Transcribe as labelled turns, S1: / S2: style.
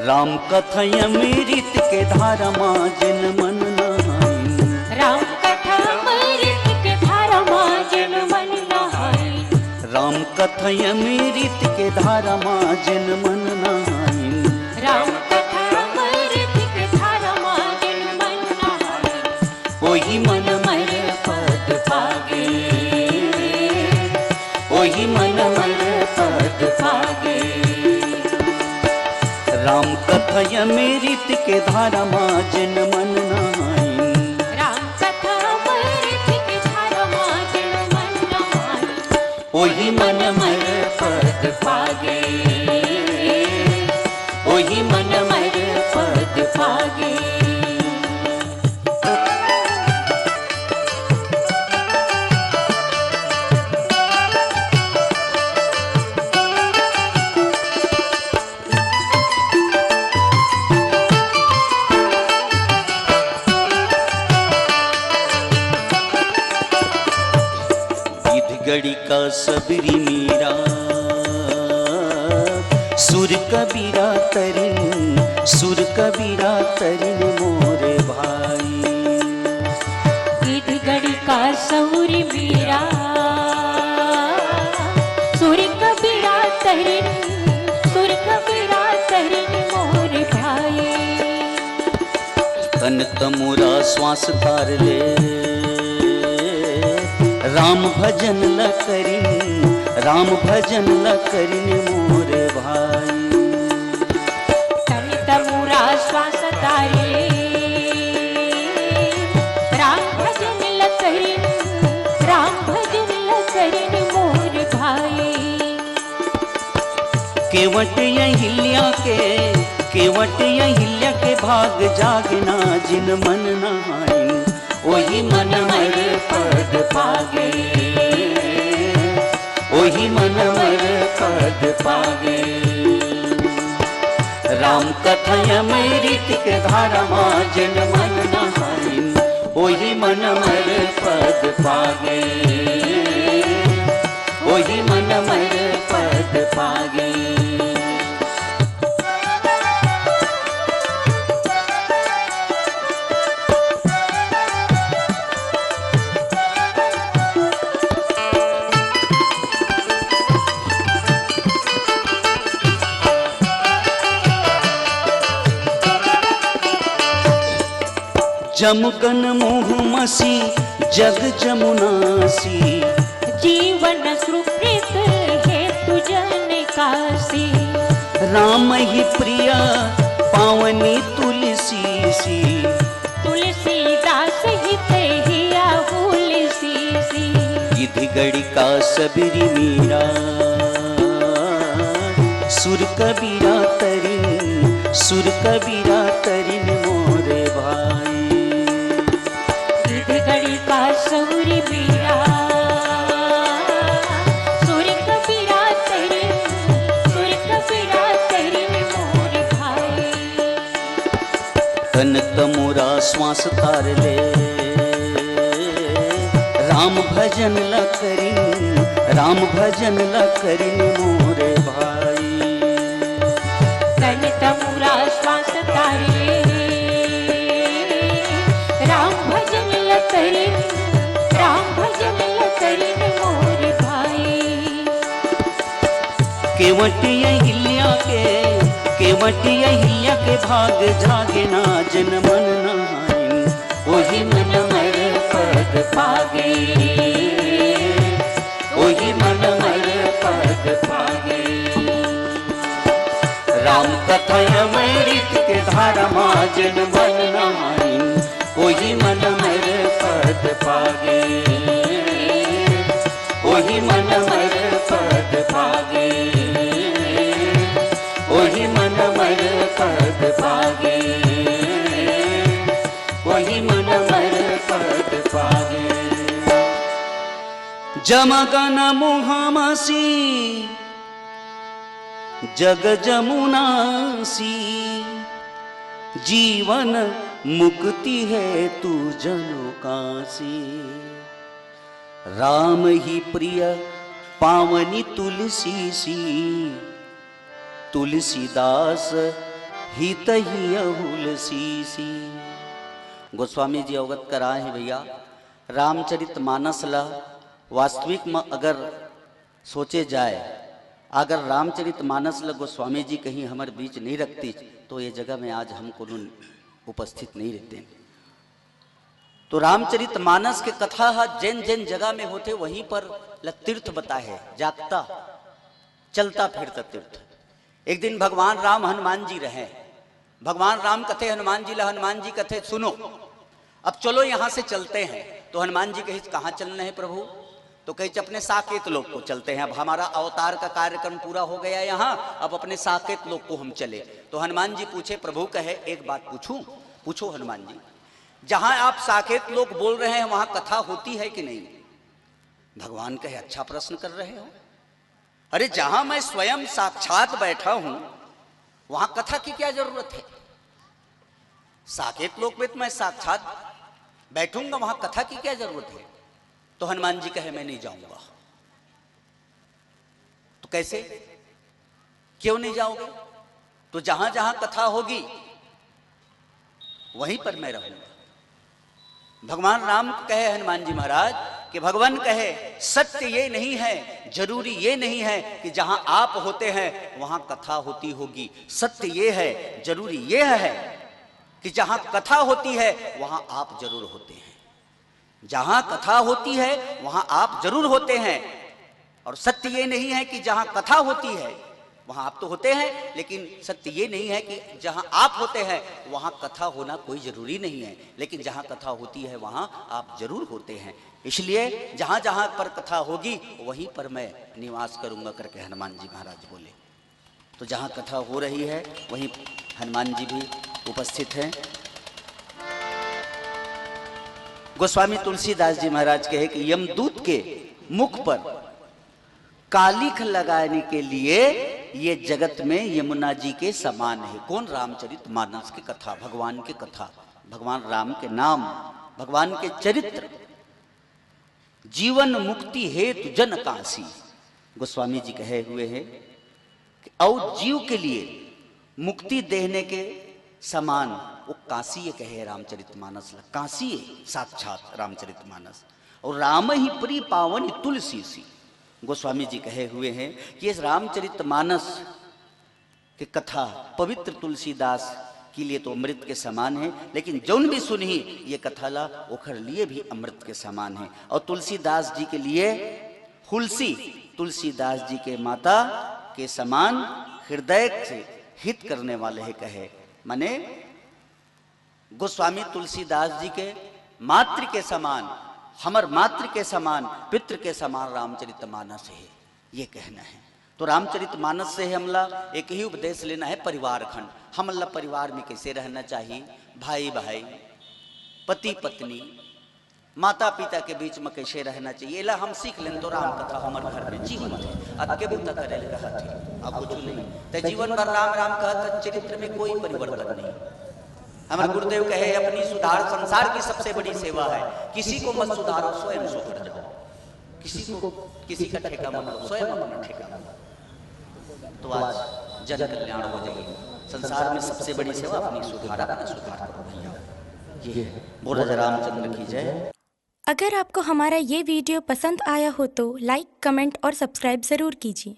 S1: राम कथय अमृत के धारा जिन मन नहाई।
S2: राम कथा अमृत के धारा जिन मन नहाई।
S1: राम कथय अमृत के धारा जिन मन नहाई।
S2: राम कथा अमृत के धारा जिन मन नहाई।
S1: वही मन मर पद पागे, वही मन मर पद पागे। राम कथय अमृत के धारा जिन मन नहाई।
S2: राम कथा अमृत के धारा जिन मन नहाई।
S1: वही मन मर पद पागे, वही मन मर पद पागे। गड़ी का सबरी मीरा सुर कबीरा तरिन, सुर कबीरा तरिन मोरे भाई।
S2: गिद्ध गड़ी का सौरी मीरा सुर कबीरा तरिन, सुर कबीरा तरिन मोरे भाई।
S1: तन तमुरा श्वास तार ले राम भजन ल करिन, राम भजन ल करिन मोरे भाई।
S2: तन तमुरा श्वास तारे राम भजन ल करिन, राम भजन ल करिन मोरे भाई।
S1: केवट अहिल्या के, केवट अहिल्या के भाग जागना जिन मन नहाई। वही मन मर पद पागे, वही मन मर पद पागे। राम कथय अमृत के धारा जिन मन नहाई। वही मन मर पद पागे, वही मन मर पद पागे। जमकन मोह मसी जग जमुनासी।
S2: जीवन सुकृत हेतु जन कासी।
S1: राम ही प्रिया पावनी तुलसी सी।
S2: तुलसीदास हित हिया तुलसी सी।
S1: गिद्ध गड़ी का सबरी मीरा सुर कबीरा तरिन, सुर कबीरा तरिन मोरे भाई।
S2: गड़ी का सौरी मीरा सुर कबीरा तरिन, सुर कबीरा तरिन मोरे भाई।
S1: तन तमुरा श्वास तार ले राम भजन ल करिन, राम भजन ल करिन मोरे भाई।
S2: तन तमुरा श्वास तारे राम भजन ल करिन, राम भजन ल करिन मोरे भाई।
S1: केवट अहिल्या के, केवट अहिल्या के भाग जागना जन मन नहाई। वही मन मर पद पागे, वही मन मर पद पागे। राम कथय अमृत के धारा जिन मन नहाई। वही मन मर पद पागे, वही मन मर पद पागे, वही मन मर पद पागे, वही मन मर पद पागे। जमगन मुहामसी जग जमुनासी, जीवन मुक्ति है तू जनो कासी। राम ही प्रिय पावनी तुलसी सी, तुलसीदास हित ही अहुलसी सी। गोस्वामी जी अवगत कराए हैं भैया, रामचरित मानस ला वास्तविक में अगर सोचे जाए, अगर रामचरित मानस ला गोस्वामी जी कहीं हमारे बीच नहीं रखती तो ये जगह में आज हम कोनो उपस्थित नहीं रहते। तो रामचरित मानस के कथा जैन जैन जगह में होते वहीं पर तीर्थ बता है, जागता चलता फिरता तीर्थ। एक दिन भगवान राम हनुमान जी रहे, भगवान राम कथे हनुमान जी ला, हनुमान जी कथे सुनो अब चलो यहां से चलते हैं। तो हनुमान जी कहे कहां चलना है प्रभु? तो कहे अपने साकेत लोक को चलते हैं, अब हमारा अवतार का कार्यक्रम पूरा हो गया यहाँ, अब अपने साकेत लोक को हम चले। तो हनुमान जी पूछे, प्रभु कहे एक बात पूछूं? पूछो हनुमान जी। जहां आप साकेत लोक बोल रहे हैं वहां कथा होती है कि नहीं? भगवान कहे अच्छा प्रश्न कर रहे हो, अरे जहां मैं स्वयं साक्षात बैठा हूं वहां कथा की क्या जरूरत है? साकेत लोक में तो मैं साक्षात बैठूंगा, वहां कथा की क्या जरूरत है? तो हनुमान जी कहे मैं नहीं जाऊंगा। तो कैसे, क्यों नहीं जाओगे? तो जहां जहां कथा होगी वहीं पर मैं रहूंगा। भगवान राम कहे हनुमान जी महाराज कि भगवान कहे सत्य ये नहीं है, जरूरी ये नहीं है कि जहां आप होते हैं वहां कथा होती होगी। सत्य ये है, जरूरी ये है कि जहां कथा होती है वहां आप जरूर होते हैं। जहां कथा होती है वहां आप जरूर होते हैं। और सत्य ये नहीं है कि जहां कथा होती है वहां आप तो होते हैं, लेकिन सत्य ये नहीं है कि जहां आप होते हैं वहां कथा होना कोई जरूरी नहीं है, लेकिन जहां कथा होती है वहां आप जरूर होते हैं। इसलिए जहां जहां पर कथा होगी वहीं पर मैं निवास करूंगा करके हनुमान जी महाराज बोले। तो जहां कथा हो रही है वहीं हनुमान जी भी उपस्थित हैं। गोस्वामी तुलसीदास जी महाराज कहे कि यमदूत के मुख पर कालिख लगाने के लिए ये जगत में यमुना जी के समान है। कौन? रामचरित मानस की कथा, भगवान की कथा, भगवान राम के नाम, भगवान के चरित्र, जीवन मुक्ति हेतु जन काशी। गोस्वामी जी कहे हुए हैं कि और जीव के लिए मुक्ति देने के समान वो काशी ये कहे रामचरित मानस, काशी साक्षात रामचरित मानस। और राम ही प्रिय पावन तुलसी सी। गोस्वामी जी कहे हुए हैं कि इस रामचरित मानस की कथा पवित्र तुलसीदास के लिए तो अमृत के समान है, लेकिन जौन भी सुनी ये कथा ला ओखर लिए भी अमृत के समान है। और तुलसीदास जी के लिए हुलसी तुलसीदास जी के माता के समान हृदय से हित करने वाले है कहे। माने गोस्वामी तुलसीदास जी के मातृ के समान, हमर मातृ के समान, पितृ के समान रामचरित मानस है, ये कहना है। तो रामचरित मानस से हमला एक ही उपदेश लेना है, परिवार खंड। हमला परिवार में कैसे रहना चाहिए, भाई भाई, पति पत्नी, माता पिता के बीच में कैसे रहना चाहिए, एला हम सीख लें तो राम कथा हमारे घर में जीवन है। अद के बुता करे कहा थे अब कुछ नहीं, तो जीवन भर राम राम कहता, चरित्र में कोई परिवर्तन नहीं। हमारे गुरुदेव कहे अपनी सुधार संसार की सबसे बड़ी सेवा है, किसी को मत सुधारो स्वयं सुधर जाओ, किसी का ठेका मत लो, स्वयं अपना ठेका लो, तो आज जन कल्याण हो जाएगी। संसार में सबसे बड़ी सेवा अपनी सुधार, अपना सुधार करो भैया। ये बोला जय रामचंद्र की जय।
S3: अगर आपको हमारा ये वीडियो पसंद आया हो तो लाइक, कमेंट और सब्सक्राइब ज़रूर कीजिए।